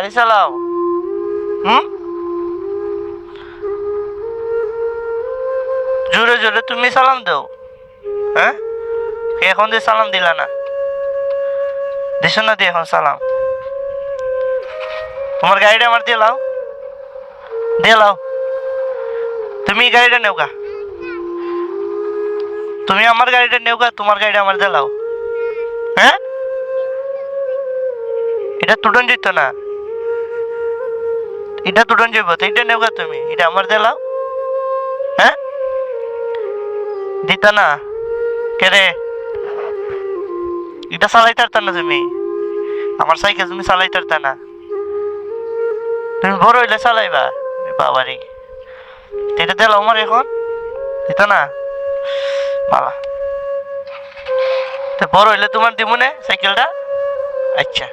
গাড়ি চালাও। হুম, জোরে জোরে তুমি সালাম দাও। হ্যাঁ, এখন যে সালাম দিলা না, দিছো না দিয়ে এখন সালাম। তোমার গাড়িটা আমার দিয়ে লাও, দিয়ে লাও। তুমি গাড়িটা নেও গা, তুমি আমার গাড়িটা নেও গা, তোমার গাড়িটা আমার দিয়ে লাও। হ্যাঁ, এটা তুটন যেত না, এটা তুটন যাইব তো, এটা নেও গা তুমি, এটা আমার দিয়ে লাও। হ্যাঁ, দিতা না কে রে? এটা চালাইতে পারতা না তুমি, আমার সাইকেল তুমি চালাইতে পারতা না, তুমি বড় হইলে চালাইবা। বাবারি, এটা দিলাম আমার এখন, দিতা না বাবা। তো বড় হইলে তোমার দিব না সাইকেলটা। আচ্ছা।